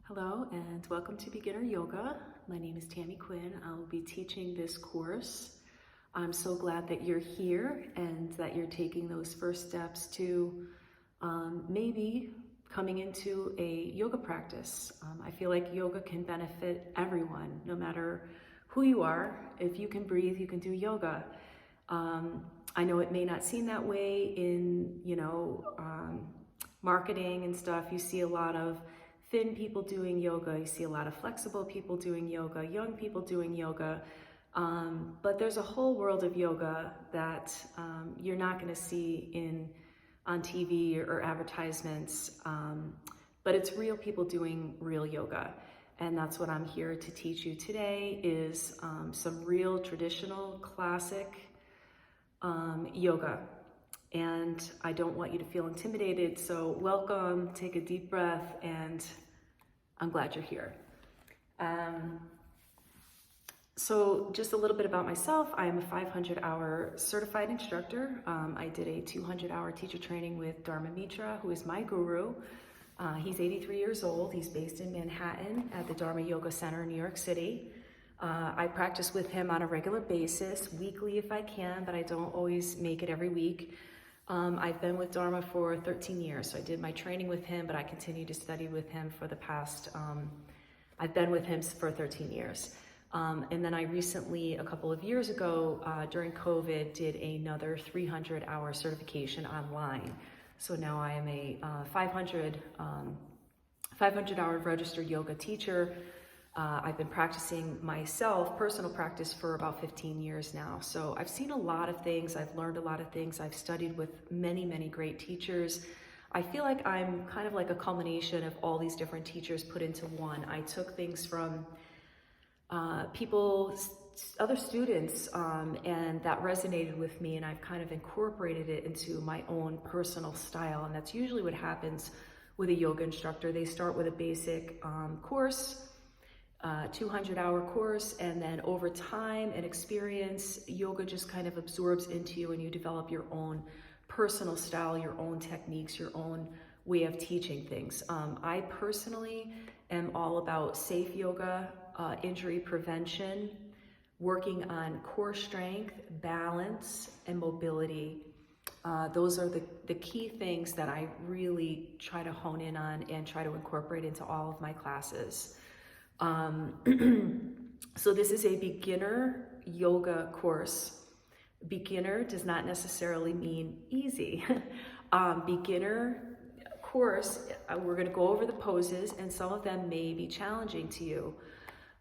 Hello and welcome to Beginner Yoga. My name is Tammy Quinn. I will be teaching this course. I'm so glad that you're here and that you're taking those first steps to maybe coming into a yoga practice. I feel like yoga can benefit everyone, no matter who you are. If you can breathe, you can do yoga. I know it may not seem that way in, marketing and stuff. You see a lot of thin people doing yoga, you see a lot of flexible people doing yoga, young people doing yoga, but there's a whole world of yoga that you're not going to see on TV or advertisements, but it's real people doing real yoga. And that's what I'm here to teach you today is some real traditional classic yoga. And I don't want you to feel intimidated, so welcome, take a deep breath, and I'm glad you're here. So just a little bit about myself. I am a 500-hour certified instructor. I did a 200-hour teacher training with Dharma Mitra, who is my guru. He's 83 years old. He's based in Manhattan at the Dharma Yoga Center in New York City. I practice with him on a regular basis, weekly if I can, but I don't always make it every week. I've been with Dharma for 13 years, so I did my training with him, but I continue to study with him for the past, I've been with him for 13 years. And then I recently, a couple of years ago, during COVID, did another 300-hour certification online. So now I am a 500-hour registered yoga teacher. I've been practicing myself, personal practice, for about 15 years now. So I've seen a lot of things, I've learned a lot of things, I've studied with many, many great teachers. I feel like I'm kind of like a culmination of all these different teachers put into one. I took things from other students, and that resonated with me, and I've kind of incorporated it into my own personal style. And that's usually what happens with a yoga instructor. They start with a basic course, 200-hour course, and then over time and experience, yoga just kind of absorbs into you and you develop your own personal style, your own techniques, your own way of teaching things. I personally am all about safe yoga, injury prevention, working on core strength, balance, and mobility. Those are the key things that I really try to hone in on and try to incorporate into all of my classes. So this is a beginner yoga course. Beginner does not necessarily mean easy. Beginner course, we're going to go over the poses, and some of them may be challenging to you.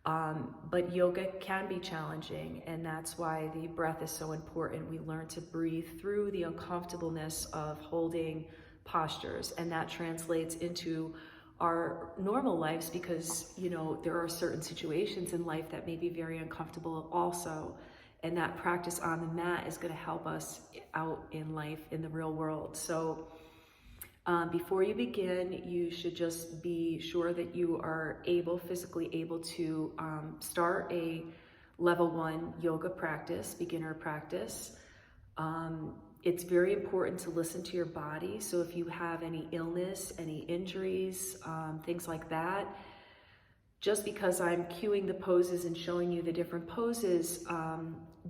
But yoga can be challenging, and that's why the breath is so important. We learn to breathe through the uncomfortableness of holding postures, and that translates into our normal lives because, there are certain situations in life that may be very uncomfortable also. And that practice on the mat is going to help us out in life, in the real world. So before you begin, you should just be sure that you are physically able to start a level 1 yoga practice, beginner practice. It's very important to listen to your body. So if you have any illness, any injuries, things like that, just because I'm cueing the poses and showing you the different poses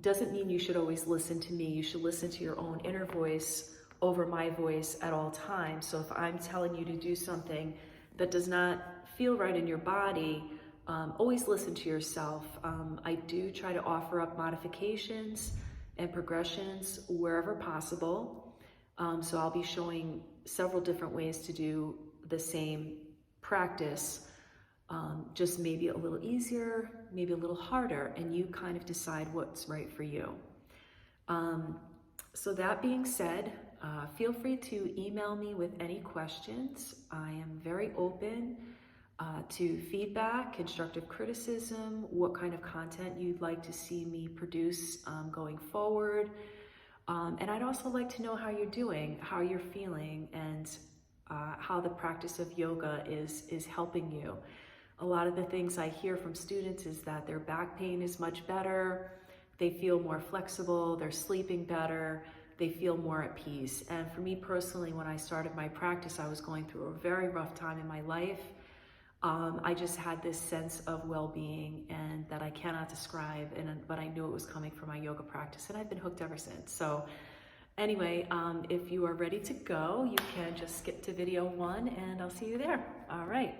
doesn't mean you should always listen to me. You should listen to your own inner voice over my voice at all times. So if I'm telling you to do something that does not feel right in your body, always listen to yourself. I do try to offer up modifications and progressions wherever possible. So I'll be showing several different ways to do the same practice, just maybe a little easier, maybe a little harder, and you kind of decide what's right for you. So that being said, feel free to email me with any questions. I am very open to feedback, constructive criticism, what kind of content you'd like to see me produce going forward. And I'd also like to know how you're doing, how you're feeling, and how the practice of yoga is helping you. A lot of the things I hear from students is that their back pain is much better, they feel more flexible, they're sleeping better, they feel more at peace. And for me personally, when I started my practice, I was going through a very rough time in my life. I just had this sense of well-being and that I cannot describe, but I knew it was coming from my yoga practice, and I've been hooked ever since. So anyway, if you are ready to go, you can just skip to video 1 and I'll see you there. All right.